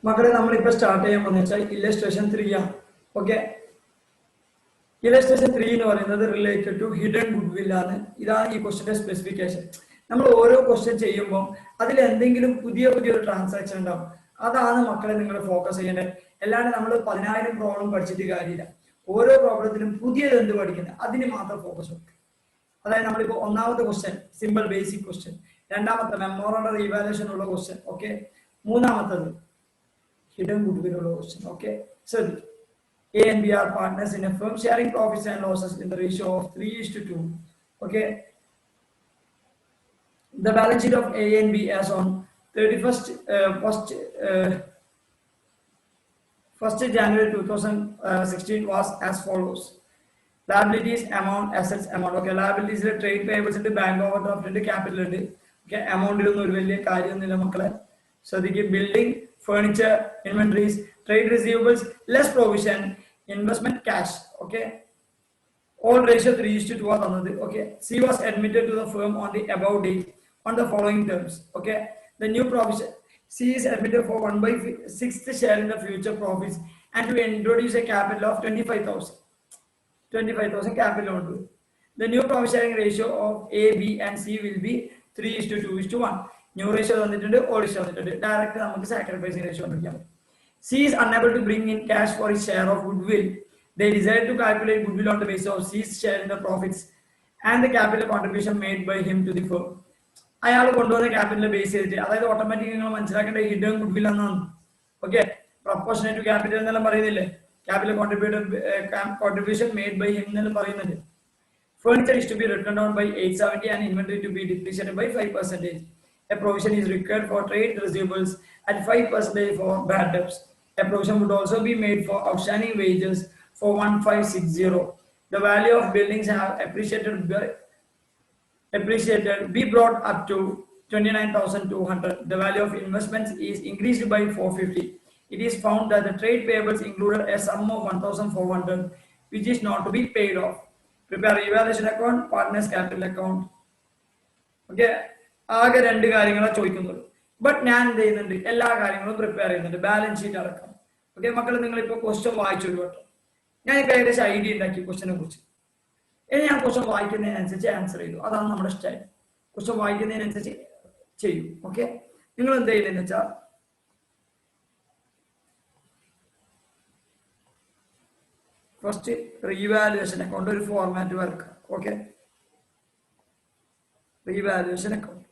മക്കളെ നമ്മളിപ്പോൾ സ്റ്റാർട്ട് ചെയ്യാൻ പോകുന്ന വെച്ചാൽ ഇല്ലസ്ട്രേഷൻ 3 ആണ്. ഓക്കെ, ഇല്ലസ്ട്രേഷൻ 3 എന്ന് പറയുന്നത് related to hidden goodwill ആണ്. ഇതാണ് ഈ ക്വസ്റ്റിന്റെ സ്പെസിഫിക്കേഷൻ. നമ്മൾ ഓരോ ക്വസ്റ്റ്യൻ ചെയ്യുമ്പോൾ അതിൽ എന്തെങ്കിലും പുതിയൊരു ട്രാൻസാക്ഷൻ ഉണ്ടാവും. അതാണ് മക്കളെ നിങ്ങൾ ഫോക്കസ് ചെയ്യേണ്ടത്. അല്ലാണ്ട് നമ്മൾ 10,000 പ്രോബ്ലം പഠിച്ചിട്ട് കാര്യമില്ല. ഓരോ പ്രോബ്ലത്തിലും പുതിയത് എന്ത് പഠിക്കുന്നത് അതിന് മാത്രം ഫോക്കസ് കൊടുക്കുക. അതായത് നമ്മളിപ്പോൾ ഒന്നാമത്തെ ക്വസ്റ്റ്യൻ സിമ്പിൾ ബേസിക് ക്വസ്റ്റ്യൻ, രണ്ടാമത്തെ മെമ്മോറണ്ടൽ ഇവാലുവേഷൻ ഉള്ള ക്വസ്റ്റ്യൻ, ഓക്കെ, മൂന്നാമത്തത് ഹിഡൻ ഗുഡ് വിൽ ഉള്ള ക്വസ്റ്റ്യൻ. ഓക്കെ, ശ്രദ്ധിക്കും. A and B are partners in a firm sharing profits and losses in the ratio of 3:2. Okay, the balance sheet of A and B as on 1st January 2016 was as follows. Liabilities amount, assets amount. Okay, liabilities trade payables ഉണ്ട്, bank overdraft ഉണ്ട്, capital ഉണ്ട്. Okay, അമൗണ്ടിലൊന്നും ഒരു വലിയ കാര്യമൊന്നുമില്ല മക്കളെ. ശ്രദ്ധിക്കുക. Building, furniture, inventories, trade receivables, less provision, investment, cash. Okay, all ratio 3:2 are another. Okay, C was admitted to the firm on the above date on the following terms. Okay, the new provision, C is admitted for 1/6 share in the future profits and to introduce a capital of 25,000 capital onto it. The new profit sharing ratio of A, B and C will be 3:2:1. New ratio വന്നിട്ടുണ്ട്, old ratio വന്നിട്ടുണ്ട്. Direct നമുക്ക് sacrificing ratio കണ്ടുപിടിക്കാം. C is unable to bring in cash for his share of goodwill. They decide to calculate goodwill on the basis of C's share in the profits and the capital contribution made by him to the firm. അയാൾ കൊണ്ടുവന്ന capital base ചെയ്തിട്ട്, അതായത് automatic നിങ്ങൾ മനസ്സിലാക്കേണ്ട hidden goodwill എന്നാണ്. Okay, proportionate to capital എന്നെല്ലാം പറയുന്നില്ലേ, capital contribution made by him എന്നെല്ലാം പറയുന്നുണ്ട്. Furniture is to be written down by 870 and inventory to be depreciated by 5%. A provision is required for trade receivables and 5% for bad debts. A provision would also be made for outstanding wages for 1560. The value of buildings have be brought up to 29,200. The value of investments is increased by 450. It is found that the trade payables included a sum of 1,400 which is not to be paid off. Prepare evaluation account, partners capital account. Okay, ആകെ 2 കാര്യങ്ങളെ ചോദിക്കുന്നുള്ളൂ. But ഞാൻ എന്ത് ചെയ്യുന്നുണ്ട്, എല്ലാ കാര്യങ്ങളും prepare ചെയ്യുന്നുണ്ട്, balance sheet അടക്കം. Okay മക്കളെ, നിങ്ങളിപ്പോൾ ക്വസ്റ്റ്യൻ വായിച്ചൊരു വട്ടം ഞാനിപ്പോൾ ഏകദേശം ഐഡിയ ഉണ്ടാക്കി ക്വസ്റ്റ്യനെ കുറിച്ച്. ഇനി ഞാൻ ക്വസ്റ്റ്യൻ വായിക്കുന്നതിനനുസരിച്ച് ആൻസർ ചെയ്തു. അതാണ് നമ്മുടെ സ്റ്റൈൽ. ക്വസ്റ്റ്യൻ വായിക്കുന്നതിനനുസരിച്ച് ചെയ്യും. ഓക്കെ, നിങ്ങൾ എന്ത് ചെയ്യുന്നതെന്ന് വെച്ചാൽ ഫസ്റ്റ് റീവാലുവേഷൻ അക്കൗണ്ട് ഒരു ഫോർമാറ്റ് വരക്കാം. Okay, revaluation account.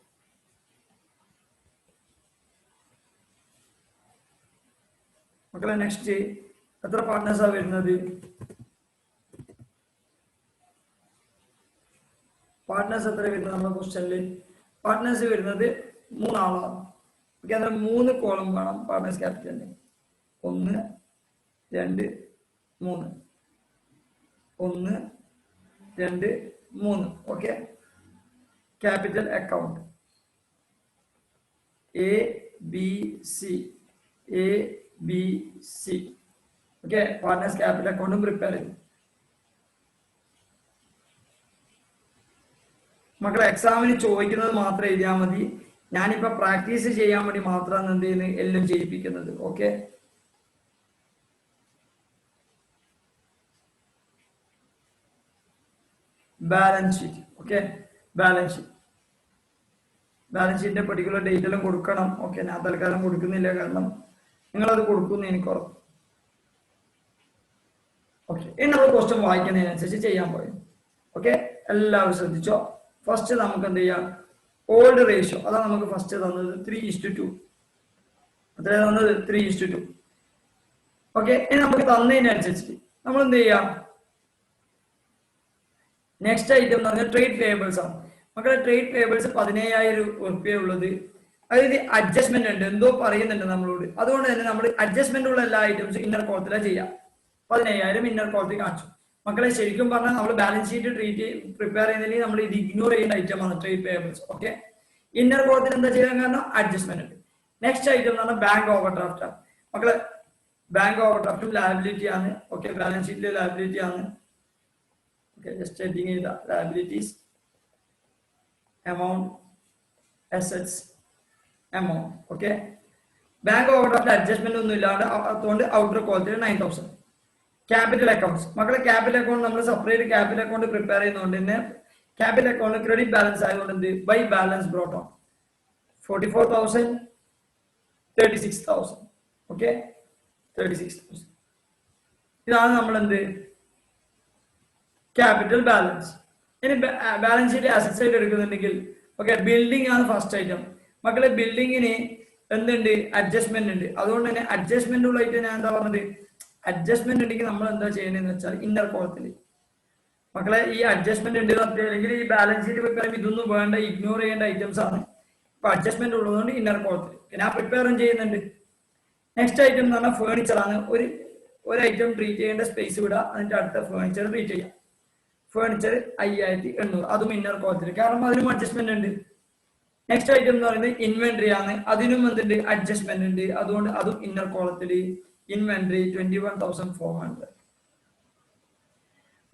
മക്കളെ നെക്സ്റ്റ് എത്ര പാർട്ട്നേഴ്സാണ് വരുന്നത്? പാർട്ട്നേഴ്സ് എത്ര വരുന്നത് നമ്മുടെ ക്വസ്റ്റ്യനിൽ? പാർട്ട്നേഴ്സ് വരുന്നത് 3 ആളാണ്. ഓക്കെ, അന്നേരം 3 കോളം വേണം പാർട്ട്നേഴ്സ് ക്യാപിറ്റലിന്. 1 2 3, 1 2 3. Okay, capital account A B C A B C. Okay, partners capital അക്കൗണ്ടും പ്രിപ്പയർ ചെയ്യും. മക്കളെ എക്സാമിന് ചോദിക്കുന്നത് മാത്രം എഴുതിയാൽ മതി. ഞാനിപ്പോ പ്രാക്ടീസ് ചെയ്യാൻ വേണ്ടി മാത്രമാണ് എന്ത് ചെയ്യുന്നത്, എല്ലാം ചെയ്യിപ്പിക്കുന്നത്. Okay, balance sheet. Okay, balance ഷീറ്റിന്റെ പെർട്ടിക്കുലർ ഡേറ്റ് എല്ലാം കൊടുക്കണം. ഓക്കെ, ഞാൻ തൽക്കാലം കൊടുക്കുന്നില്ല, കാരണം നിങ്ങളത് കൊടുക്കുന്നു എനിക്ക് ഉറപ്പ്. ഓക്കെ, ഇനി നമ്മൾ ക്വസ്റ്റ്യൻ വായിക്കുന്നതിനനുസരിച്ച് ചെയ്യാൻ പറയും. ഓക്കെ, എല്ലാവരും ശ്രദ്ധിച്ചോ. ഫസ്റ്റ് നമുക്ക് എന്ത് ചെയ്യാം, ഓൾഡ് റേഷ്യോ അതാണ് നമുക്ക് ഫസ്റ്റ് തന്നത് 3:2. അത്രയും തന്നത് 3:2. ഓക്കെ, ഇനി നമുക്ക് തന്നതിനനുസരിച്ച് നമ്മൾ എന്ത് ചെയ്യാം, നെക്സ്റ്റ് ഐറ്റം എന്ന് പറഞ്ഞാൽ ട്രേഡ് പേയബിൾസ് ആണ്. മക്കളെ ട്രേഡ് പേയബിൾസ് 17,000 ഉറുപ്പിക ഉള്ളത്. അതായത് അഡ്ജസ്റ്റ്മെന്റ് ഉണ്ട്, എന്തോ പറയുന്നുണ്ട് നമ്മളോട്. അതുകൊണ്ട് തന്നെ നമ്മൾ അഡ്ജസ്റ്റ്മെന്റ് ഉള്ള എല്ലാ ഐറ്റംസും ഇന്നർ കോളത്തിലാണ് ചെയ്യാം. 17,000 ഇന്നർ കോളത്തിൽ കാണിച്ചു. മക്കളെ ശരിക്കും പറഞ്ഞാൽ നമ്മൾ ബാലൻസ് ഷീറ്റ് പ്രിപ്പയർ ചെയ്യുന്നതിൽ നമ്മൾ ഇത് ഇഗ്നോർ ചെയ്യുന്ന ഐറ്റമാണ് ട്രേഡ് പേയബിൾസ്. ഓക്കെ, ഇന്നർ കോളത്തിൽ എന്താ ചെയ്യാൻ കാരണം അഡ്ജസ്റ്റ്മെന്റ് ഉണ്ട്. നെക്സ്റ്റ് ഐറ്റം എന്ന് പറഞ്ഞാൽ ബാങ്ക് ഓവർ ഡ്രാഫ്റ്റ് ആണ്. മക്കളെ ബാങ്ക് ഓവർ ഡ്രാഫ്റ്റും ലയബിലിറ്റി ആണ്. ഓക്കെ, ബാലൻസ് ഷീറ്റിലെ ലയബിലിറ്റി ആണ്. Okay, just checking the liabilities, amount, assets, amount. Okay, bank overdraft adjustment ഒന്നും ഇല്ലാണ്ട് അതുകൊണ്ട് ഔട്ടർ കോളത്തിൽ 9000. ക്യാപിറ്റൽ അക്കൗണ്ട്സ് മക്കളെ ക്യാപിറ്റൽ അക്കൗണ്ട് നമ്മൾ സെപ്പറേറ്റ് ക്യാപിറ്റൽ അക്കൗണ്ട് പ്രിപ്പയർ ചെയ്യുന്നതുകൊണ്ട് തന്നെ ക്യാപിറ്റൽ അക്കൗണ്ട് ക്രെഡിറ്റ് ബാലൻസ് ആയതുകൊണ്ട് എന്ത് by balance brought on 44,000 36,000. Okay 36,000 ഇതാണ് നമ്മൾ എന്ത് ക്യാപിറ്റൽ ബാലൻസ്. ഇനി ബാലൻസ് ഷീറ്റ് അസറ്റ് സൈഡ് എടുക്കുന്നുണ്ടെങ്കിൽ ഓക്കെ ബിൽഡിംഗ് ആണ് ഫസ്റ്റ് ഐറ്റം. മക്കളെ ബിൽഡിങ്ങിന് എന്തുണ്ട് അഡ്ജസ്റ്റ്മെന്റ് ഉണ്ട്. അതുകൊണ്ട് തന്നെ അഡ്ജസ്റ്റ്മെന്റ് ഉള്ളതായിട്ട് ഞാൻ എന്താ പറഞ്ഞത് അഡ്ജസ്റ്റ്മെന്റ് ഉണ്ടെങ്കിൽ നമ്മൾ എന്താ ചെയ്യണമെന്ന് വെച്ചാൽ ഇന്നർ കോളത്തിൽ മക്കളെ ഈ അഡ്ജസ്റ്റ്മെന്റ് ഉണ്ട് അല്ലെങ്കിൽ ഈ ബാലൻസ് ഷീറ്റ് പ്രിപ്പയർ ഇതൊന്നും വേണ്ട ഇഗ്നോർ ചെയ്യേണ്ട ഐറ്റംസ് ആണ്. ഇപ്പൊ അഡ്ജസ്റ്റ്മെന്റ് ഉള്ളതുകൊണ്ട് ഇന്നർ കോളത്തിൽ ഞാൻ പ്രിപ്പയറും ചെയ്യുന്നുണ്ട്. നെക്സ്റ്റ് ഐറ്റം എന്ന് പറഞ്ഞാൽ ഫേർണിച്ചർ ആണ്. ഒരു ഐറ്റം ട്രീറ്റ് ചെയ്യേണ്ട സ്പേസ് വിടുക എന്നിട്ട് അടുത്ത ഫേർണിച്ചർ ട്രീറ്റ് ചെയ്യാം. ഫേർണിച്ചർ 5800 അതും ഇന്നർ കോളത്തിൽ കാരണം അതിനും അഡ്ജസ്റ്റ്മെന്റ് ഉണ്ട്. നെക്സ്റ്റ് ഐറ്റം എന്ന് പറയുന്നത് ഇൻവെന്ററി ആണ്. അതിനും എന്തുണ്ട് അഡ്ജസ്റ്റ്മെന്റ് ഉണ്ട്. അതുകൊണ്ട് അതും ഇന്നർ കോളത്തിൽ ഇൻവെന്ററി 21,400.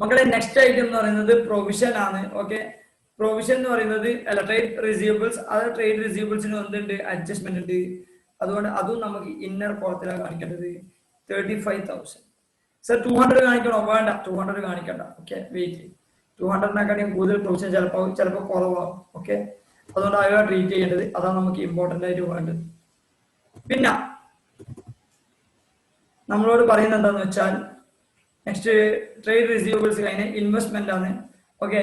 മക്കളെ നെക്സ്റ്റ് ഐറ്റം എന്ന് പറയുന്നത് പ്രൊവിഷൻ ആണ്. ഓക്കെ പ്രൊവിഷൻ എന്ന് പറയുന്നത് ട്രേഡ് റിസീവബിൾസ് അത് ട്രേഡ് റിസീവബിൾസിന് എന്തുണ്ട് അഡ്ജസ്റ്റ്മെന്റ് ഉണ്ട്. അതുകൊണ്ട് അതും നമുക്ക് ഇന്നർ കോളത്തിലാണ് കാണിക്കേണ്ടത് 35,000. സർ 200 കാണിക്കണോ? വേണ്ട 200 കാണിക്കണ്ട. ഓക്കെ വെയിറ്റ് 200 കൂടുതൽ പ്രൊവിഷൻ ചിലപ്പോൾ കുറവാകും. ഓക്കെ അതുകൊണ്ട് അതാണ് ട്രീറ്റ് ചെയ്യേണ്ടത്. അതാണ് നമുക്ക് ഇമ്പോർട്ടന്റ് ആയിട്ട് വേണ്ടത്. പിന്നെ നമ്മളോട് പറയുന്നത് എന്താന്ന് വെച്ചാൽ നെക്സ്റ്റ് ട്രേഡ് റിസീവബിൾസ് കഴിഞ്ഞ ഇൻവെസ്റ്റ്മെന്റ് ആണ്. ഓക്കെ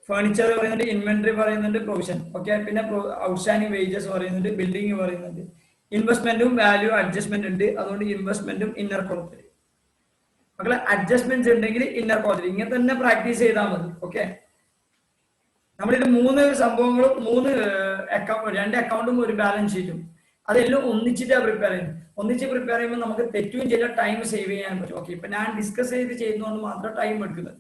ഫേർണിച്ചർ പറയുന്നുണ്ട് ഇൻവെന്ററി പറയുന്നുണ്ട് പ്രൊവിഷൻ. ഓക്കെ പിന്നെ ഔട്ട്സ്റ്റാൻഡിംഗ് വേജസ് പറയുന്നുണ്ട് ബിൽഡിംഗ് പറയുന്നുണ്ട് ഇൻവെസ്റ്റ്മെന്റും വാല്യൂ അഡ്ജസ്റ്റ്മെന്റ് ഉണ്ട്. അതുകൊണ്ട് ഇൻവെസ്റ്റ്മെന്റും ഇന്നർ കോളത്തിൽ മക്കളെ അഡ്ജസ്റ്റ്മെന്റ്സ് ഉണ്ടെങ്കിൽ ഇന്നർ കോളത്തിൽ ഇങ്ങനെ തന്നെ പ്രാക്ടീസ് ചെയ്താൽ മതി. ഓക്കെ നമ്മളിത് 3 സംഭവങ്ങളും 3 2 അക്കൗണ്ടും ഒരു ബാലൻസ് ഷീറ്റും അതെല്ലാം ഒന്നിച്ചിട്ടാണ് പ്രിപ്പയർ ചെയ്യുന്നത്. ഒന്നിച്ച് പ്രിപ്പയർ ചെയ്യുമ്പോൾ നമുക്ക് തെറ്റുകയും ചില ടൈം സേവ് ചെയ്യാൻ പറ്റും. ഓക്കെ ഇപ്പൊ ഞാൻ ഡിസ്കസ് ചെയ്ത് ചെയ്യുന്നതുകൊണ്ട് മാത്രം ടൈം എടുക്കുന്നത്.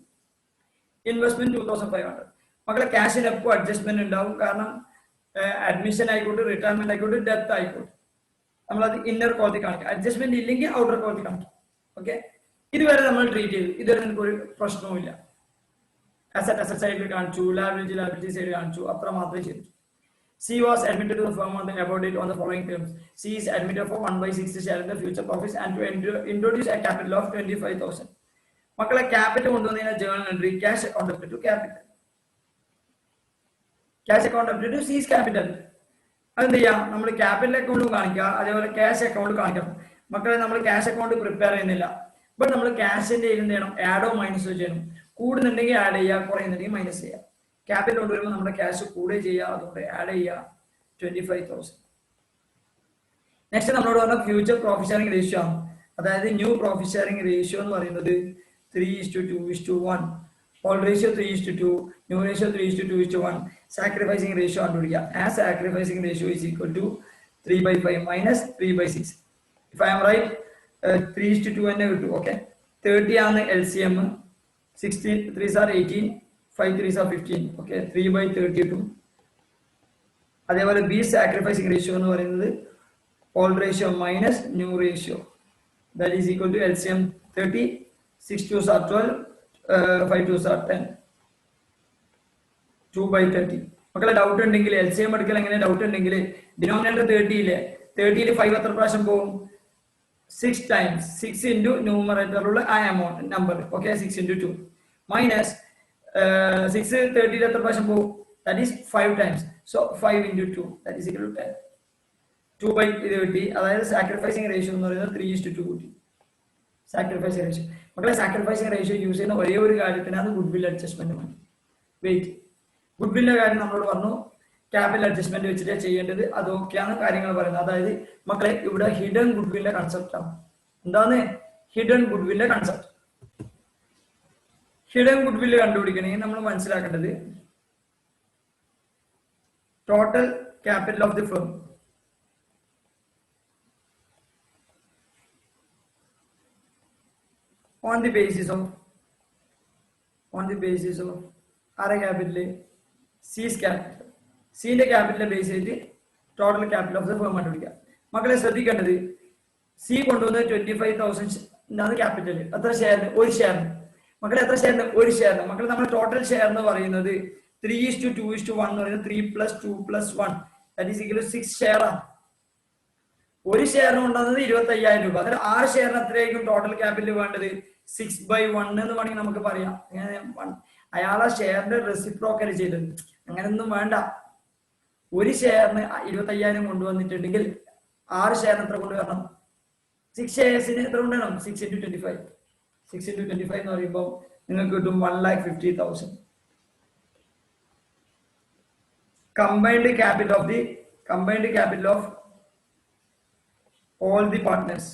ഇൻവെസ്റ്റ്മെന്റ് 2,500 മക്കളെ ക്യാഷിന് എപ്പോൾ അഡ്ജസ്റ്റ്മെന്റ് ഉണ്ടാവും. കാരണം അഡ്മിഷൻ ആയിക്കോട്ടെ റിട്ടയർമെന്റ് ആയിക്കോട്ടെ ഡെത്ത് ആയിക്കോട്ടെ നമ്മളത് ഇന്നർ കോളത്തിൽ കാണിക്കാം. അഡ്ജസ്റ്റ്മെന്റ് ഇല്ലെങ്കിൽ ഔട്ടർ കോളത്തിൽ കാണിക്കാം. ഓക്കെ ഇതുവരെ നമ്മൾ ട്രീറ്റ് ചെയ്തു. ഇതുവരെ നമുക്ക് ഒരു പ്രശ്നവുമില്ല. അസറ്റ് സൈഡിൽ കാണിച്ചു ലയബിലിറ്റി സൈഡ് കാണിച്ചു അത്ര മാത്രമേ ചെയ്തു. C was admitted to the firm on the above date on the following terms. C is admitted for 1/6 share in the future profits and to introduce a capital of 25,000. മക്കളെ capital കൊണ്ടുവന്ന journal entry cash account up to capital cash account up to C's capital. അതെന്ത് ചെയ്യാം നമ്മൾ capital അക്കൗണ്ടും കാണിക്കുക അതേപോലെ cash account കാണിക്കണം. മക്കളെ നമ്മൾ ക്യാഷ് അക്കൗണ്ട് പ്രിപ്പയർ ചെയ്യുന്നില്ല. ബട്ട് നമ്മൾ ക്യാഷിന്റെ എന്ത് ചെയ്യണം ആഡോ മൈനസോ ചെയ്യണം. കൂടുന്നുണ്ടെങ്കിൽ ആഡ് ചെയ്യുക കുറയുന്നുണ്ടെങ്കിൽ മൈനസ് ചെയ്യുക. ക്യാപിറ്റൽ കൊണ്ടുവരുമ്പോൾ നമ്മുടെ ക്യാഷ് കൂടെ ചെയ്യുക അതുകൊണ്ട് ആഡ് ചെയ്യുക 25,000. നെക്സ്റ്റ് നമ്മളോട് പറഞ്ഞ ഫ്യൂച്ചർ പ്രോഫിറ്റ് ഷെയറിംഗ് റേഷ്യോ ആണ്. അതായത് ന്യൂ പ്രോഫിറ്റ് ഷെയറിംഗ് റേഷ്യോ എന്ന് പറയുന്നത് 3:2:1 old ratio 3:2 new ratio 3:2:1 sacrificing ratio കണ്ടുപിടിക്കുക. ആ sacrificing ratio is equal to 3/5 minus 3/6. If I am right 3:2 തന്നെ കിട്ടും. ഓക്കെ 30 ആണ് LCM 16 3s are 18 5 3s are 15. Okay 3/32. അതേപോലെ ബി സാക്രിഫൈസിംഗ് റേഷ്യോ എന്ന് പറയുന്നത് old ratio minus new ratio that is equal to LCM 30 6 2s are 12 5 2s are 10 2/30. മക്കളെ doubt ഉണ്ടെങ്കിൽ LCM എടുക്കൽ എങ്ങനെ ഡൗട്ട് ഉണ്ടെങ്കിൽ ഡിനോമിനേറ്റർ 30 ഇല്ലേ 30 5 എത്ര പ്രാവശ്യം പോകും 6 times 6 into ന്യൂമറേറ്ററിലുള്ള ആ amount number. Okay 6 into 2 minus 6 30 എത്ര പ്രാവശ്യം പോകും that is 5 times. so 5 into 2 that is equal to 10. 2/30 അതായത് സാക്രിഫൈസിംഗ് റേഷ്യോ എന്ന് പറയുന്നത് 3:2 കൂട്ടി സാക്രിഫൈസിംഗ് റേഷ്യോ. മക്കളെ സാക്രിഫൈസിംഗ് റേഷ്യോ യൂസ് ചെയ്യുന്ന ഒരേ ഒരു കാര്യത്തിനാണ് ഗുഡ്വിൽ അഡ്ജസ്റ്റ്മെന്റ് മതി. വെയിറ്റ് ഗുഡ്വില്ലിന്റെ കാര്യം നമ്മളോട് പറഞ്ഞു ക്യാപിറ്റൽ അഡ്ജസ്റ്റ്മെന്റ് വെച്ചിട്ട് ചെയ്യേണ്ടത് അതൊക്കെയാണ് കാര്യങ്ങൾ പറയുന്നത്. അതായത് മക്കളെ ഇവിടെ ഹിഡൻ ഗുഡ്വില്ലിന്റെ കൺസെപ്റ്റ് ആണ്. എന്താണ് ഹിഡൻ ഗുഡ്വില്ലിന്റെ കൺസെപ്റ്റ്? ഹിഡൻ ഗുഡ്വില്ല് കണ്ടുപിടിക്കണമെങ്കിൽ നമ്മൾ മനസ്സിലാക്കേണ്ടത് total capital of the firm on the basis of ആരെ ക്യാപിറ്റൽ സീസ് ക്യാപിറ്റൽ സീന്റെ ക്യാപിറ്റൽ ബേസ് ചെയ്ത് total capital of the firm കണ്ടുപിടിക്കുക. മക്കളെ ശ്രദ്ധിക്കേണ്ടത് സി കൊണ്ടുവന്ന് 25,000 ക്യാപിറ്റൽ എത്ര ഷെയറിന് ഒരു ഷെയറിന് മക്കളെ എത്ര ഷെയറിന് ഒരു ഷെയറിന് മക്കളെ നമ്മുടെ ടോട്ടൽ ഷെയർ എന്ന് പറയുന്നത് 3:2:1 എന്ന് പറയുന്നത് 3 + 2 + 1 that is equal to 6 share ആണ്. ഒരു ഷെയറിന് കൊണ്ടുവന്നത് 25,000 രൂപ. അതായത് 6 ഷെയറിന് എത്രയായിരിക്കും ടോട്ടൽ ക്യാപിറ്റൽ വേണ്ടത്? 6/1 എന്ന് വേണമെങ്കിൽ നമുക്ക് പറയാം. അയാളെ ഷെയറിന്റെ റെസിപ്രോക്കൽ ചെയ്തത് അങ്ങനെയൊന്നും വേണ്ട. ഒരു ഷെയറിന് 25,000 കൊണ്ടുവന്നിട്ടുണ്ടെങ്കിൽ 6 ഷെയറിന് എത്ര കൊണ്ടുവരണം? 6 ഷെയർസിന് എത്ര കൊണ്ടുവരണം? 6 into 25. 6 into 25 എന്ന് പറയുമ്പോൾ നിങ്ങൾക്ക് കിട്ടും 1,50,000. combined capital of all the partners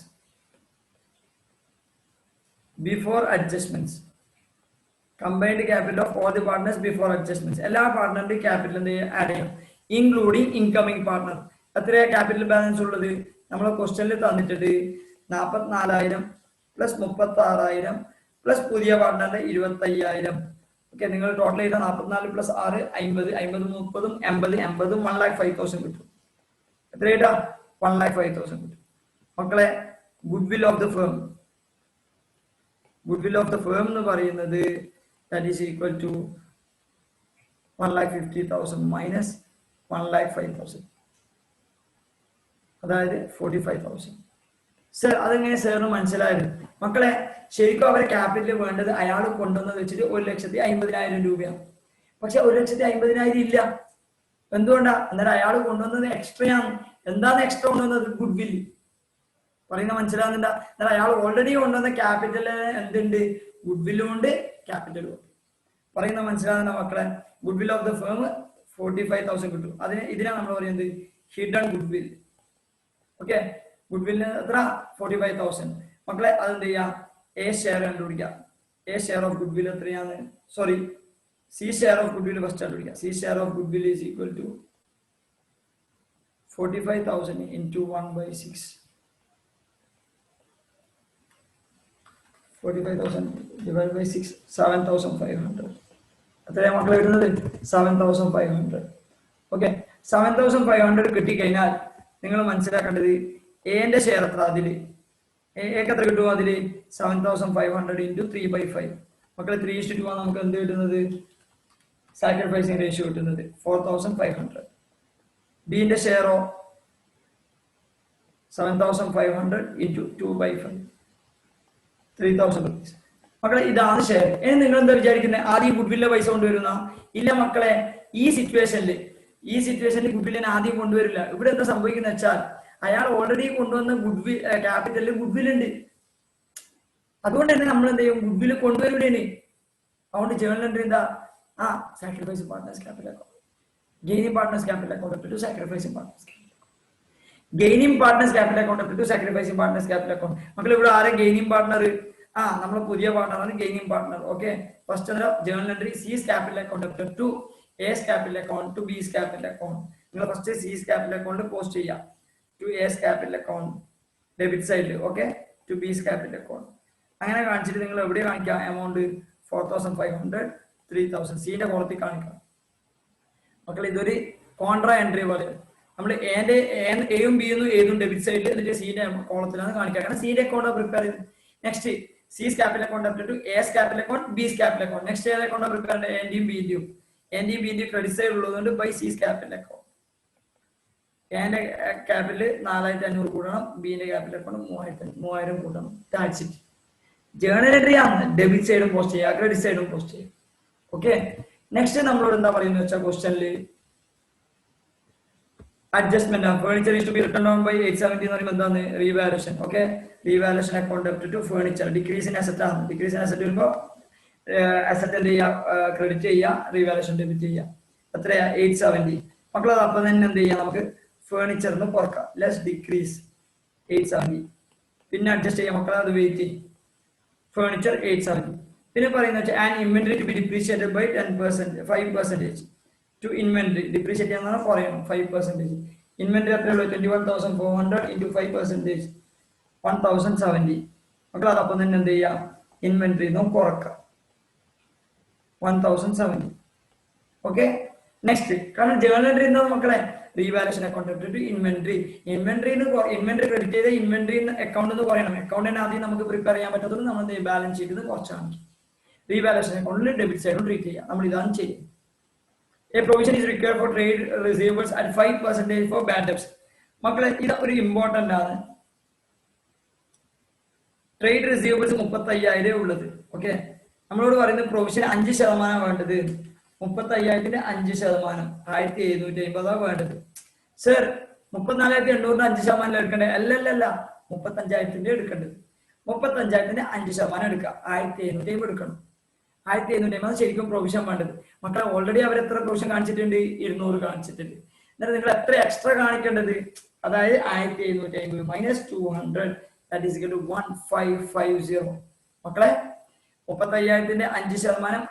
before adjustments. Combined capital of all the partners before adjustments. എല്ലാ പാർട്ട്ണറിന്റെ ക്യാപിറ്റൽ ആഡ് ചെയ്യണം, ഇൻക്ലൂഡിങ് ഇൻകമിംഗ് പാർട്ണർ. എത്രയാ ക്യാപിറ്റൽ ബാലൻസ് ഉള്ളത്? നമ്മളെ ക്വസ്റ്റ്യനിൽ തന്നിട്ടുണ്ട് 44,000 പ്ലസ് 36,000 പ്ലസ് പുതിയ പാർട്ട്ണറിന്റെ 25,000. ഓക്കെ, നിങ്ങൾ ടോട്ടൽ ചെയ്ത 44 പ്ലസ് 6 50, 50 30 80 80 1,05,000 കിട്ടും. എത്രയാ? 1,05,000 കിട്ടും. മക്കളെ, goodwill of the firm, goodwill of the firm എന്ന് പറയുന്നത് that is equal to 1,50,000 minus 1,05,000, അതായത് 45,000. സർ, അതെങ്ങനെ സാറിന് മനസ്സിലായത്? മക്കളെ, ശരിക്കും അവരെ ക്യാപിറ്റൽ വേണ്ടത് അയാൾ കൊണ്ടുവന്നത് വെച്ചിട്ട് 1,50,000 രൂപയാണ്. പക്ഷെ 1,50,000 ഇല്ല. എന്തുകൊണ്ടാ? അന്നേരം അയാൾ കൊണ്ടുവന്നത് എക്സ്ട്രയാണ്. എന്താണ് എക്സ്ട്രാ കൊണ്ടുവന്നത്? ഗുഡ്വിൽ. പറയുന്ന മനസ്സിലാകുന്നുണ്ടാ? എന്നാൽ അയാൾ ഓൾറെഡി കൊണ്ടുവന്ന ക്യാപിറ്റൽ എന്തുണ്ട്? ഗുഡ്വില്ലും ഉണ്ട്, ക്യാപിറ്റലും ഉണ്ട്. പറയുന്ന മനസ്സിലാകുന്ന മക്കളെ? ഗുഡ്വിൽ ഓഫ് ദ ഫേം 45,000 കിട്ടും. ഇതിനാണ് നമ്മൾ പറയുന്നത് ഹിഡൻ ഗുഡ്വിൽ. ഓക്കെ, ഗുഡ്വില്ലിന് എത്ര? 45,000. മക്കളെ, അതെന്ത് ചെയ്യാം? എ ഷെയർ കണ്ടുപിടിക്കാം. എ ഷെയർ ഓഫ് ഗുഡ്വിൽ എത്രയാണ്? Sorry, C share of goodwill first കണ്ടുപിടിക്കാം. C share of goodwill is equal to 45,000 into 1/6. 45,000 divided by 6, 7,500. എത്രയാ മക്കളെ വരുന്നത്? 7,500. ഓക്കെ, 7,500 കിട്ടിക്കഴിഞ്ഞാൽ നിങ്ങൾ മനസ്സിലാക്കേണ്ടത് എന്റെ ഷെയർ എത്ര? അതില് എക്ക് എത്ര കിട്ടും? അതില് 7,500 into 3/5. മക്കളെ, 3:2 ആണ് നമുക്ക് എന്ത് കിട്ടുന്നത്? സാക്രിഫൈസിങ് റേഷ്യോ കിട്ടുന്നത് 4,500. ബിന്റെ ഷെയറോ 7,500 into 2/5, 3,000 rupees. മക്കളെ, ഇതാണ് ഷെയർ. ഇനി നിങ്ങൾ എന്താ വിചാരിക്കുന്നത്? ആദ്യം ഗുഡ്വില്ലിന്റെ പൈസ കൊണ്ടുവരുന്ന? ഇല്ല മക്കളെ, ഈ സിറ്റുവേഷനിൽ ഗുഡ്വില്ലിനെ ആദ്യം കൊണ്ടുവരില്ല. ഇവിടെ എന്താ സംഭവിക്കുന്ന വെച്ചാൽ അയാൾ ഓൾറെഡി കൊണ്ടുവന്ന ഗുഡ്വിൽ ക്യാപിറ്റലിൽ ഗുഡ്വില്ലുണ്ട്. അതുകൊണ്ട് തന്നെ നമ്മൾ എന്ത് ചെയ്യും? ഗുഡ്വിൽ കൊണ്ടുവരുന്നേ. അതുകൊണ്ട് ജേർണൽ എൻട്രി എന്താ? Sacrifice partners capital account, gaining partners capital account to sacrificing partners, gaining partners capital account to sacrificing partners capital account. മക്കൾ, ഇവിടെ ആരെ ഗെയിനിങ് പാർട്ട്ണർ? നമ്മളെ പുതിയ പാർട്ട്ണറാണ് gaining partner. Okay, first journal entry C's capital account to A's capital account to B's capital account. നിങ്ങൾ first C's capital account post ചെയ്യാം to A's capital account debit സൈഡിൽ. Okay, to B's capital account. അങ്ങനെ കാണിച്ചിട്ട് നിങ്ങൾ എവിടെ കാണിക്കാം? Amount 4,500, 3,000 സീന്റെ കോളത്തിൽ കാണിക്കാം. മക്കൾ, ഇതൊരു കോൺട്രാ എൻട്രി പോലെ നമ്മൾ എയും ബിയും ഏതും ഡെബിറ്റ് സൈഡിൽ, എന്നിട്ട് സീന്റെ കോളത്തിലാണ് കാണിക്കുക. കാരണം സീന്റെ അക്കൗണ്ട് പ്രിപ്പയർ ചെയ്ത് next C's capital account up to A's capital account, B's capital account. Next ഏത് അക്കൗണ്ട് പ്രിപ്പയർ ചെയ്യേണ്ടത്? എന്റെയും ബിന്റെയും ക്രെഡിറ്റ് സൈഡ് ഉള്ളതുകൊണ്ട് ബൈ സീസ് ക്യാപിറ്റൽ അക്കൗണ്ട്. എന്റെ ക്യാപിറ്റൽ 4,500 കൂടണം, ബിന്റെ ക്യാപിറ്റൽ അക്കൗണ്ട് 3,000 കൂട്ടണം. That's it. ജേർണൽ എൻട്രി ആണ്. ഡെബിറ്റ് സൈഡും പോസ്റ്റ് ചെയ്യുക, ക്രെഡിറ്റ് സൈഡും പോസ്റ്റ് ചെയ്യുക. ഓക്കെ, നെക്സ്റ്റ് നമ്മളോട് എന്താ പറയുന്നത് വെച്ചാൽ ക്വസ്റ്റ്യനിൽ അഡ്ജസ്റ്റ്മെന്റ് ആണ്. Furniture is to be return down by 870 എന്ന് പറയുമ്പോൾ എന്താണ്? Revaluation. Okay, revaluation account up to furniture. Decrease in asset ആണ്. ഡിക്രീസ് ഇൻ അസറ്റ് വരുമ്പോൾ അസറ്റ് എന്ത് ചെയ്യുക? ക്രെഡിറ്റ് ചെയ്യുക, റീവാലുവേഷൻ ഡെബിറ്റ് ചെയ്യുക. എത്രയാ? 870. മക്കളത് അപ്പം തന്നെ എന്ത് ചെയ്യാം? നമുക്ക് ഫർണിച്ചറിന് കുറക്കാം. Less decrease 870. പിന്നെ അഡ്ജസ്റ്റ് ചെയ്യാം മക്കളെ, അത് വെയിറ്റ് ചെയ്യും. ഫർണിച്ചർ 870. പിന്നെ പറയുന്ന വെച്ചാൽ and inventory to be depreciated by 5%. To inventory depreciate ചെയ്യുന്ന പറയണം 5%. ഇൻവെന്ററി എത്രയുള്ളൂ? 21,400 into 5%, 1,070. മക്കൾ, അതപ്പം തന്നെ എന്ത് ചെയ്യാം? ഇൻവെന്ററി കുറക്കാം 1,070. Okay, next. കാരണം ജേർണൽ എൻട്രി എന്താ മക്കളെ? Revaluation account to inventory. Inventory credit ചെയ്ത ഇൻവെന്ററി അക്കൗണ്ട് എന്ന് പറയണം. അക്കൗണ്ടിന് ആദ്യം നമുക്ക് പ്രിപ്പയർ ചെയ്യാൻ പറ്റാത്തത് നമ്മൾ ബാലൻസ് ഷീറ്റിൽ കുറച്ചാണ്. റീവാലുവേഷൻ അക്കൗണ്ടിൽ ഡെബിറ്റ് സൈഡും ട്രീറ്റ് ചെയ്യാം. നമ്മൾ ഇതാണ് ചെയ്യുന്നത്. A provision is required for trade receivables at 5% for bad debts. മക്കളെ ഇത് ഒരു ഇമ്പോർട്ടന്റ് ആണ്. ട്രേഡ് റിസീവബിൾസ് 35,000 ഉള്ളത്. ഓക്കെ, നമ്മളോട് പറയുന്നത് പ്രൊവിഷൻ 5% വേണ്ടത്. 35,000 5%, 1,750 വേണ്ടത്. സർ 34,800 5% എടുക്കണ്ടേ? അല്ലല്ല, 35,000 എടുക്കേണ്ടത്. 35,000 5% എടുക്കുക, 1,750 എടുക്കണം. 1,750 ശരിക്കും പ്രൊവിഷൻ വേണ്ടത്. മക്കളെ ഓൾറെഡി അവർ എത്ര പ്രൊവിഷൻ കാണിച്ചിട്ടുണ്ട്? 200 കാണിച്ചിട്ടുണ്ട്. എന്നിട്ട് നിങ്ങൾ എത്ര എക്സ്ട്രാ കാണിക്കേണ്ടത്? അതായത് 1,750 minus 200 that is equal to 1550. മക്കളെ 35,000 5%,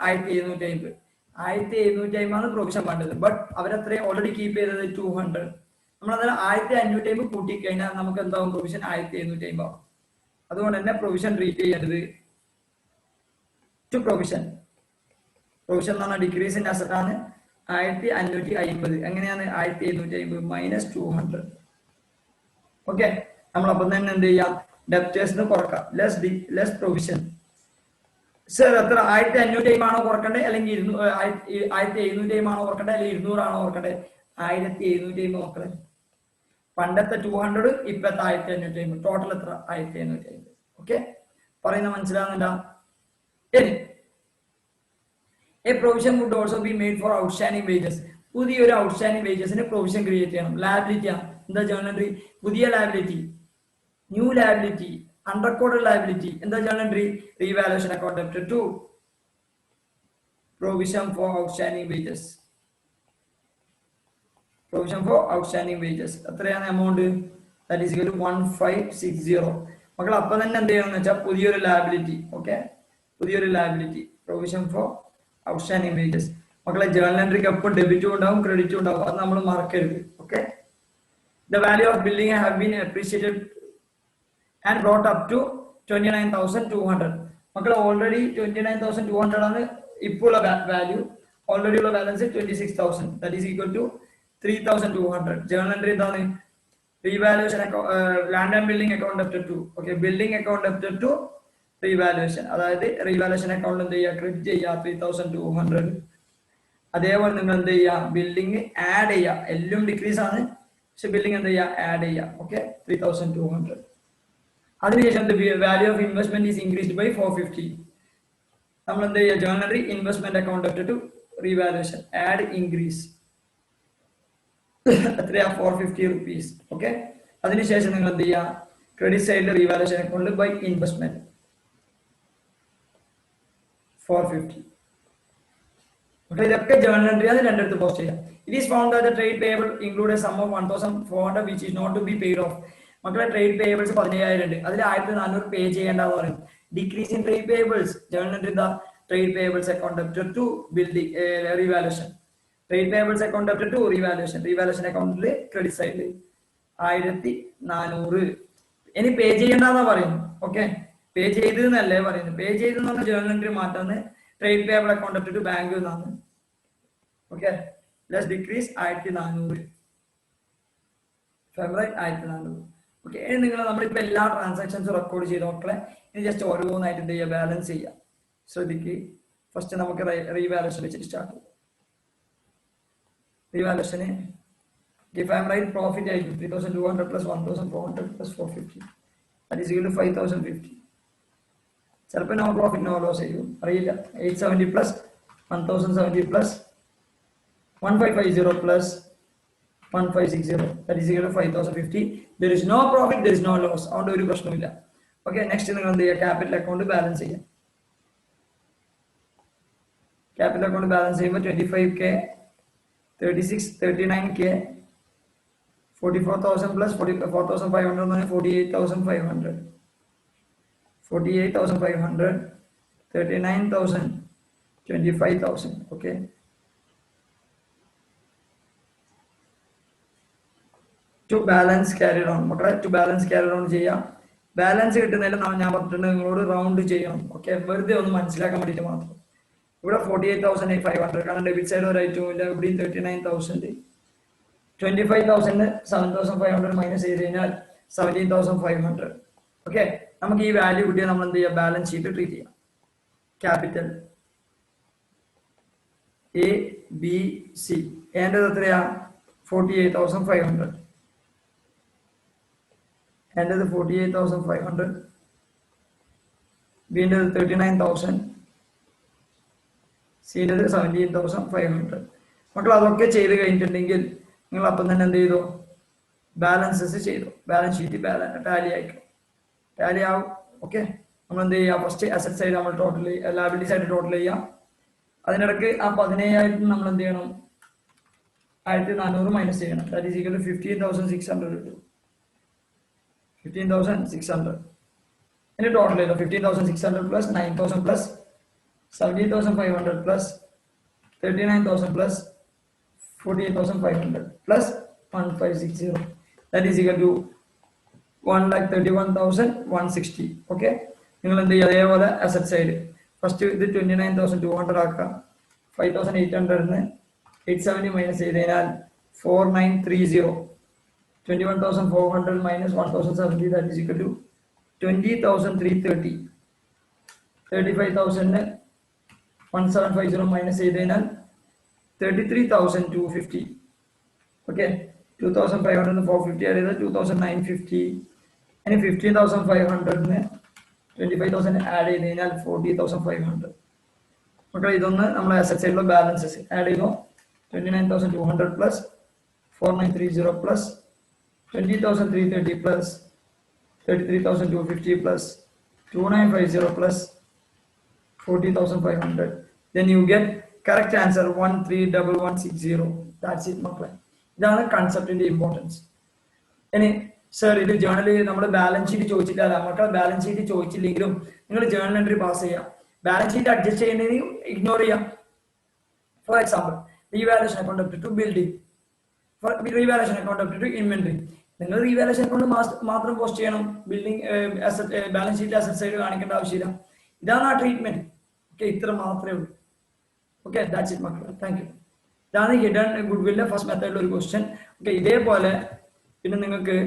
1,750. 1,750 പ്രൊവിഷൻ വേണ്ടത്. ബട്ട് അവരെത്ര ഓൾറെഡി കീപ്പ് ചെയ്തത്? 200. നമ്മൾ അന്നേരം 1,550 കൂട്ടി കഴിഞ്ഞാൽ നമുക്ക് എന്താവും? പ്രൊവിഷൻ 1,750 ആവും. അതുകൊണ്ട് തന്നെ പ്രൊവിഷൻ ട്രീറ്റ് ചെയ്യേണ്ടത് ടു പ്രൊവിഷൻ എന്ന് പറഞ്ഞാൽ ഡിക്രീസ് ഇൻ അസറ്റ് ആണ്. 1,550 എങ്ങനെയാണ്? 1,750 മൈനസ് 200. ഓക്കെ, നമ്മളപ്പം തന്നെ എന്ത് ചെയ്യാം? ഡെപ്റ്റേഴ്സിന് കുറക്കാം. Less provision. സർ എത്ര? 1,550 ആണോ കുറക്കണ്ടേ, അല്ലെങ്കിൽ 1,750 ആണോ കുറക്കണ്ടേ, അല്ലെങ്കിൽ 200 ആണോ കുറക്കണ്ടേ? 1,750 മക്കളെ. പണ്ടത്തെ 200, ഇപ്പത്തെ 1,550. ടോട്ടൽ എത്ര? 1,750. ഓക്കെ, പറയുന്ന മനസ്സിലാവുന്നുണ്ടോ? A provision would also be made for outstanding wages. പുതിയൊരു ഔട്ട്സ്റ്റാൻഡിംഗ് വേജസിന് പ്രൊവിഷൻ ക്രിയേറ്റ് ചെയ്യണം. ലാബിലിറ്റി ആണ്. എന്താ ജേർണൽ എൻട്രി? പുതിയ liability, new liability, unrecorded liability. എന്താ journal entry? Revaluation account debit to provision for outstanding wages. Provision for outstanding wages എത്രയാണ് amount? That is equal to 1560. മക്കൾ അപ്പം തന്നെ എന്ത് ചെയ്യണം എന്ന് വെച്ചാൽ പുതിയൊരു ലാബിലിറ്റി. ഓക്കെ, പുതിയൊരു liability, provision for outstanding wages. മക്കളെ ജേർണൽ എൻട്രിക്ക് എപ്പോൾ ഡെബിറ്റും ഉണ്ടാവും, ക്രെഡിറ്റും ഉണ്ടാവും. അത് നമ്മൾ മറക്കരുത്. Okay, the value of building have been appreciated and brought up to 29,200. മക്കളെ ഓൾറെഡി 29,200 ആണ് ഇപ്പോൾ ഉള്ള വാല്യൂ. ഓൾറെഡി ഉള്ള balance 26,000. That is equal to 3,200. Journal entry എന്താണ്? Revaluation land and building account debit to. Okay, building account debit to revaluation. അതായത് revaluation account എന്ത് ചെയ്യുക? Credit ചെയ്യുക 3,200. അതേപോലെ നിങ്ങൾ എന്ത് ചെയ്യുക? ബിൽഡിംഗ് ആഡ് ചെയ്യുക. എല്ലാം ഡിക്രീസ് ആണ്, പക്ഷെ ബിൽഡിംഗ് എന്ത് ചെയ്യുക? ആഡ് ചെയ്യുക. ഓക്കെ, 3,200. അതിനുശേഷം value of investment is increased by 450. നമ്മൾ എന്ത് ചെയ്യുക? Journal entry investment account debit to revaluation add increase എത്രയാ? 450 rupees. ഓക്കെ, അതിനുശേഷം നിങ്ങൾ എന്ത് ചെയ്യുക? ക്രെഡിറ്റ് സൈഡിൽ revaluation account by investment 450. Okay, ഇതൊക്കെ ജേർണൽ എൻട്രി ആണ്, രണ്ടിടത്ത് പോസ്റ്റ് ചെയ്യാം. It is found that the trade payable include a sum of 1,400 which is not to be paid off. മക്കളെ ട്രേഡ് പേയബിൾസ് 15,000 ഉണ്ട്. അതിൽ 1,400 പേ ചെയ്യേണ്ടതെന്ന് പറയും. Decrease in trade payables. Journal entry എന്താ? Trade payables account debit to building revaluation. Trade payables account debit to revaluation. Revaluation അക്കൗണ്ടിൽ credit സൈഡിൽ 1,400. ഇനി പേ ചെയ്യേണ്ടെന്നാ പറയും. ഓക്കെ, പേ ചെയ്തെന്നല്ലേ പറയുന്നത്. പേ ചെയ്തെന്ന് പറഞ്ഞാൽ ജേർണൽ എൻട്രി മാറ്റാന്ന് trade payable account debit to bank എന്നാണ്. Okay, less decrease 1,400. 1,400. ഓക്കെ, ഇനി നിങ്ങൾ നമ്മളിപ്പോൾ എല്ലാ ട്രാൻസാക്ഷൻസും റെക്കോർഡ് ചെയ്ത് മക്കളെ ഇനി ജസ്റ്റ് ഓരോന്നായിട്ട് എന്ത് ചെയ്യുക? ബാലൻസ് ചെയ്യുക. ശ്രദ്ധിക്കുക. ഫസ്റ്റ് നമുക്ക് റീവാലുവേഷൻ വെച്ചിട്ട് സ്റ്റാർട്ട് ചെയ്യാം. റീവാലുവേഷന് if I am right, profit ആയിരിക്കും 3,200 plus 1,400 plus 450. That is equal to 5,050. ചിലപ്പോൾ നോ പ്രോഫിറ്റ് നോ ലോസ് ആയിരിക്കും, അറിയില്ല. 870 plus 1,070 plus 1,550 plus 1,560. That is equal to 5,050. There is no profit, there is no loss. അതുകൊണ്ട് ഒരു പ്രശ്നമില്ല. Okay, next നിങ്ങൾ എന്ത് ചെയ്യുക? ക്യാപിറ്റൽ അക്കൗണ്ട് ബാലൻസ് ചെയ്യാം. ക്യാപിറ്റൽ അക്കൗണ്ട് ബാലൻസ് ചെയ്യുമ്പോൾ 25K, 36, 39K, 44,000 plus 4,500 48,500. 48,500, 39,000, 25,000. Okay. To balance carried on. To balance carried on ചെയ്യാം. Balance കിട്ടുന്നതിൽ ഞാൻ പറഞ്ഞിട്ടുണ്ട് നിങ്ങളോട് റൗണ്ട് ചെയ്യണം. ഓക്കെ, വെറുതെ ഒന്ന് മനസ്സിലാക്കാൻ വേണ്ടിയിട്ട് മാത്രം. ഇവിടെ 48,500 കാരണം ഡെബിറ്റ് സൈഡ് ഒരു ഐറ്റവും ഇല്ല. ഇവിടെയും 39,000. 25,000 7,500 മൈനസ് ചെയ്ത് കഴിഞ്ഞാൽ 17,500. ഓക്കെ, നമുക്ക് ഈ വാല്യൂ കിട്ടിയാൽ നമ്മൾ എന്ത് ചെയ്യുക? ബാലൻസ് ഷീറ്റ് ട്രീറ്റ് ചെയ്യാം. Capital ABC. ഏണ്ടത് എത്രയാ? 48,500. എൻ്റെത് 48,500, ബിൻ്റെത് 39,000, സീൻ്റെത് 17,500. മക്കൾ അതൊക്കെ ചെയ്ത് കഴിഞ്ഞിട്ടുണ്ടെങ്കിൽ നിങ്ങൾ അപ്പം തന്നെ എന്ത് ചെയ്തു? ബാലൻസസ് ചെയ്തു. ബാലൻസ് ഷീറ്റ് ടാലി ആയിക്കും, ടാലി ആവും. ഓക്കെ, നമ്മൾ എന്ത് ചെയ്യുക? ഫസ്റ്റ് അസറ്റ് സൈഡ് നമ്മൾ ടോട്ടൽ, ലയബിലിറ്റി സൈഡ് ടോട്ടൽ ചെയ്യാം. അതിനിടയ്ക്ക് ആ 17,000 നമ്മൾ എന്ത് ചെയ്യണം? 1,400 മൈനസ് ചെയ്യണം. ദാറ്റ് ഈസ് ഈക്വൽ ടു 15,600 കിട്ടും. 15,600 ഇനി ടോട്ടൽ ചെയ്തോ. 15,600 plus 9,000 plus 17,500 plus 39,000 plus 48,500 plus 1560. That is equal to 1,31,160. Okay, നിങ്ങൾ എന്ത് ചെയ്യുക? അതേപോലെ അസറ്റ് സൈഡ് ഫസ്റ്റ് ഇത് 29,200 ആക്കാം. 5,800 870 മൈനസ് ചെയ്ത് കഴിഞ്ഞാൽ 4,930. 21,400 minus 1,070, that is equal to 20,330. 35,000 1750 minus 33,250. Okay, 2,500 450 add 2,950. And 15,500 25,000 add 40,500. Okay, ഇതൊന്ന് നമ്മൾ അസറ്റ് സൈഡിലെ ബാലൻസസ് ആഡ് ചെയ്തു. 29,200 plus 4,930 plus 20,330 plus 33,250 plus 2,950 plus 40,500. Then you get correct answer 131160. That's it, മക്കളെ. ഇതാണ് കൺസെപ്റ്റിന്റെ ഇമ്പോർട്ടൻസ്. ഇനി സർ ഇത് ജേണലിൽ നമ്മൾ ബാലൻസ് ഷീറ്റ് ചോദിച്ചിട്ടില്ല. മക്കളെ ബാലൻസ് ഷീറ്റ് ചോദിച്ചില്ലെങ്കിലും നിങ്ങൾ ജേണൽ എൻട്രി പാസ് ചെയ്യാം. ബാലൻസ് ഷീറ്റ് അഡ്ജസ്റ്റ് ചെയ്യുന്നതിന് ഇഗ്നോർ ചെയ്യാം. For example, revaluation account up to building, revaluation account up to inventory. നിങ്ങൾ റീവാലുവേഷൻ അക്കൗണ്ട് മാത്രം പോസ്റ്റ് ചെയ്യണം. Building balance sheet asset side കാണിക്കേണ്ട ആവശ്യമില്ല. ഇതാണ് ആ ട്രീറ്റ്മെന്റ്. ഓക്കെ, ഇത്ര മാത്രമേ ഉള്ളൂ. ഓക്കെ, ദാറ്റ്സ് ഇറ്റ് മക്കളെ. Thank you. ഇതാണ് ഹിഡൻ ഗുഡ് വില്ലിന്റെ ഫസ്റ്റ് മെത്തേഡിൽ ഒരു ക്വസ്റ്റ്യൻ. ഓക്കെ, ഇതേപോലെ പിന്നെ നിങ്ങൾക്ക്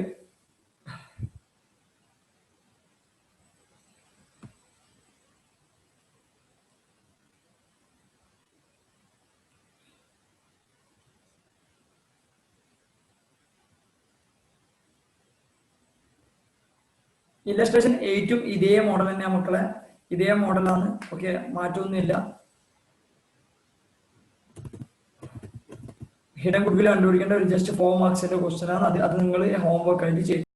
ഇല്ലസ്ട്രേഷൻ 8 ഇതേ മോഡൽ തന്നെയാണ് മക്കളെ, ഇതേ മോഡലാണ്. ഓക്കെ, മാറ്റമൊന്നുമില്ല. ഹിഡൻ ഗുഡ് വിൽ കണ്ടുപിടിക്കേണ്ട ഒരു ജസ്റ്റ് 4 മാർക്സിന്റെ ക്വസ്റ്റ്യൻ ആണ്. അത് നിങ്ങൾ ഹോംവർക്ക് ആയിട്ട് ചെയ്യും.